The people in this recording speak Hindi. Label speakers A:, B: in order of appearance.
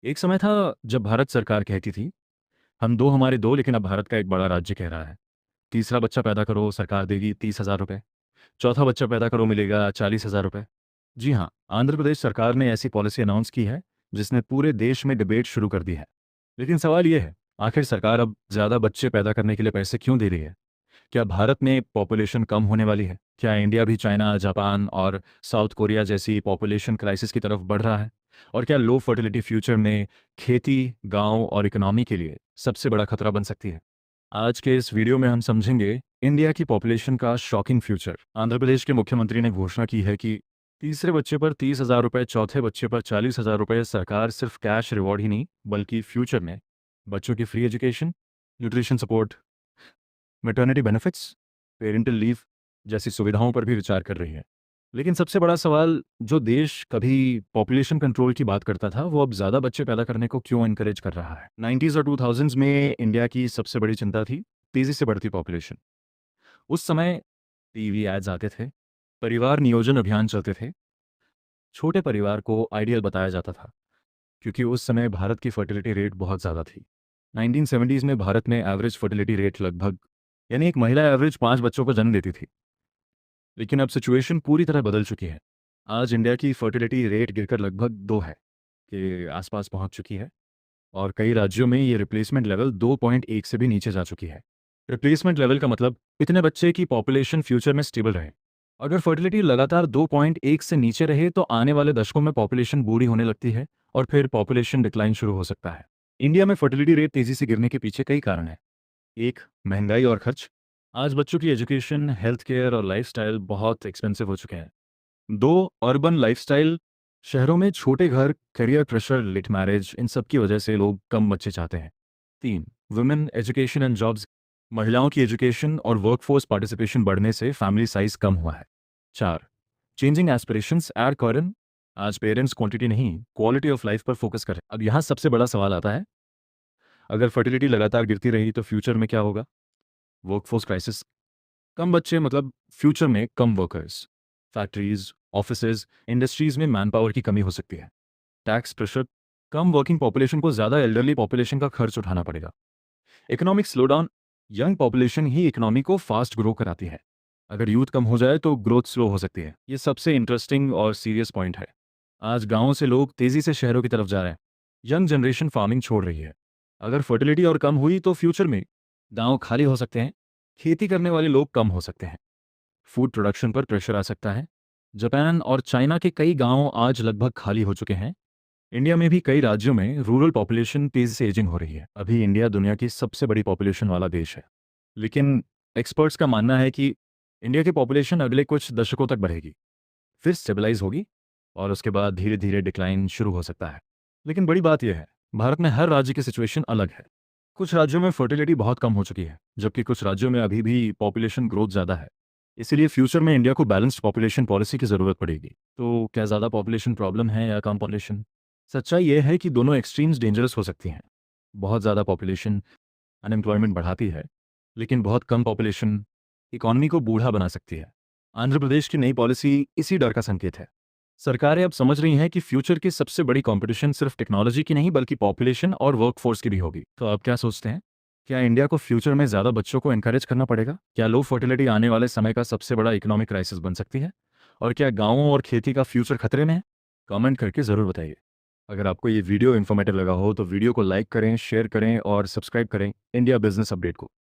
A: एक समय था जब भारत सरकार कहती थी, हम दो हमारे दो, लेकिन अब भारत का एक बड़ा राज्य कह रहा है, तीसरा बच्चा पैदा करो सरकार देगी 30,000 रुपये, चौथा बच्चा पैदा करो मिलेगा 40,000 रुपये। जी हाँ, आंध्र प्रदेश सरकार ने ऐसी पॉलिसी अनाउंस की है जिसने पूरे देश में डिबेट शुरू कर दी है। लेकिन सवाल ये है, आखिर सरकार अब ज़्यादा बच्चे पैदा करने के लिए पैसे क्यों दे रही है? क्या भारत में पॉपुलेशन कम होने वाली है? क्या इंडिया भी चाइना, जापान और साउथ कोरिया जैसी पॉपुलेशन क्राइसिस की तरफ बढ़ रहा है? और क्या लो फर्टिलिटी फ्यूचर में खेती, गांव और इकोनॉमी के लिए सबसे बड़ा खतरा बन सकती है? आज के इस वीडियो में हम समझेंगे इंडिया की पॉपुलेशन का शॉकिंग फ्यूचर। आंध्र प्रदेश के मुख्यमंत्री ने घोषणा की है कि तीसरे बच्चे पर 30,000 रुपये, चौथे बच्चे पर 40,000 रुपये। सरकार सिर्फ कैश रिवॉर्ड ही नहीं, बल्कि फ्यूचर में बच्चों की free education, nutrition support, maternity benefits, parental leave जैसी सुविधाओं पर भी विचार कर रही है। लेकिन सबसे बड़ा सवाल, जो देश कभी पॉपुलेशन कंट्रोल की बात करता था, वो अब ज़्यादा बच्चे पैदा करने को क्यों एनकरेज कर रहा है? 90s और 2000s में इंडिया की सबसे बड़ी चिंता थी तेज़ी से बढ़ती पॉपुलेशन। उस समय टीवी एड्स आते थे, परिवार नियोजन अभियान चलते थे, छोटे परिवार को आइडियल बताया जाता था, क्योंकि उस समय भारत की फर्टिलिटी रेट बहुत ज़्यादा थी। 1970s में भारत में एवरेज फर्टिलिटी रेट लगभग, यानी एक महिला एवरेज 5 बच्चों को जन्म देती थी। लेकिन अब सिचुएशन पूरी तरह बदल चुकी है। आज इंडिया की फर्टिलिटी रेट गिरकर लगभग 2 है के आसपास पहुंच चुकी है, और कई राज्यों में ये रिप्लेसमेंट लेवल 2.1 से भी नीचे जा चुकी है। रिप्लेसमेंट लेवल का मतलब इतने बच्चे की पॉपुलेशन फ्यूचर में स्टेबल रहे। अगर फर्टिलिटी लगातार 2.1 से नीचे रहे तो आने वाले दशकों में पॉपुलेशन बूढ़ी होने लगती है और फिर पॉपुलेशन डिक्लाइन शुरू हो सकता है। इंडिया में फर्टिलिटी रेट तेजी से गिरने के पीछे कई कारण हैं। एक, महंगाई और खर्च। आज बच्चों की एजुकेशन, हेल्थ केयर और लाइफस्टाइल बहुत एक्सपेंसिव हो चुके हैं। दो, अर्बन लाइफस्टाइल। शहरों में छोटे घर, करियर प्रेशर, लेट मैरिज, इन सब की वजह से लोग कम बच्चे चाहते हैं। तीन, वुमेन एजुकेशन एंड जॉब्स। महिलाओं की एजुकेशन और वर्कफोर्स पार्टिसिपेशन बढ़ने से फैमिली साइज कम हुआ है। चार, चेंजिंग एस्पिरेशंस एट करंट। आज पेरेंट्स क्वांटिटी नहीं, क्वालिटी ऑफ लाइफ पर फोकस करें। अब यहाँ सबसे बड़ा सवाल आता है, अगर फर्टिलिटी लगातार गिरती रही तो फ्यूचर में क्या होगा? Workforce crisis. कम बच्चे मतलब फ्यूचर में कम वर्कर्स। फैक्ट्रीज, ऑफिसेज, इंडस्ट्रीज में मैन पावर की कमी हो सकती है। Tax pressure. कम वर्किंग पॉपुलेशन को ज़्यादा एल्डरली पॉपुलेशन का खर्च उठाना पड़ेगा। Economic slowdown. यंग पॉपुलेशन ही इकोनॉमी को फास्ट ग्रो कराती है। अगर यूथ कम हो जाए तो ग्रोथ स्लो हो सकती है। ये सबसे इंटरेस्टिंग और सीरियस पॉइंट है। आज गांवों से लोग तेजी से शहरों की तरफ जा रहे हैं। यंग जनरेशन फार्मिंग छोड़ रही है। अगर फर्टिलिटी और कम हुई तो फ्यूचर में गांव खाली हो सकते हैं, खेती करने वाले लोग कम हो सकते हैं, फूड प्रोडक्शन पर प्रेशर आ सकता है। जापान और चाइना के कई गांव आज लगभग खाली हो चुके हैं। इंडिया में भी कई राज्यों में रूरल पॉपुलेशन तेजी से एजिंग हो रही है। अभी इंडिया दुनिया की सबसे बड़ी पॉपुलेशन वाला देश है, लेकिन एक्सपर्ट्स का मानना है कि इंडिया की पॉपुलेशन अगले कुछ दशकों तक बढ़ेगी, फिर स्टेबलाइज होगी और उसके बाद धीरे धीरे डिक्लाइन शुरू हो सकता है। लेकिन बड़ी बात यह है, भारत में हर राज्य की सिचुएशन अलग है। कुछ राज्यों में फर्टिलिटी बहुत कम हो चुकी है, जबकि कुछ राज्यों में अभी भी पॉपुलेशन ग्रोथ ज़्यादा है। इसीलिए फ्यूचर में इंडिया को बैलेंस्ड पॉपुलेशन पॉलिसी की ज़रूरत पड़ेगी। तो क्या ज़्यादा पॉपुलेशन प्रॉब्लम है या कम पॉपुलेशन? सच्चाई यह है कि दोनों एक्सट्रीम्स डेंजरस हो सकती हैं। बहुत ज़्यादा पॉपुलेशन अनएम्प्लॉयमेंट बढ़ाती है, लेकिन बहुत कम पॉपुलेशन इकॉनमी को बूढ़ा बना सकती है। आंध्र प्रदेश की नई पॉलिसी इसी डर का संकेत है। सरकारें अब समझ रही हैं कि फ्यूचर की सबसे बड़ी कंपटीशन सिर्फ टेक्नोलॉजी की नहीं, बल्कि पॉपुलेशन और वर्कफोर्स की भी होगी। तो आप क्या सोचते हैं? क्या इंडिया को फ्यूचर में ज़्यादा बच्चों को एनकरेज करना पड़ेगा? क्या लो फर्टिलिटी आने वाले समय का सबसे बड़ा इकोनॉमिक क्राइसिस बन सकती है? और क्या गांवों और खेती का फ्यूचर खतरे में है? कमेंट करके ज़रूर बताइए। अगर आपको ये वीडियो इन्फॉर्मेटिव लगा हो तो वीडियो को लाइक करें, शेयर करें और सब्सक्राइब करें इंडिया बिजनेस अपडेट को।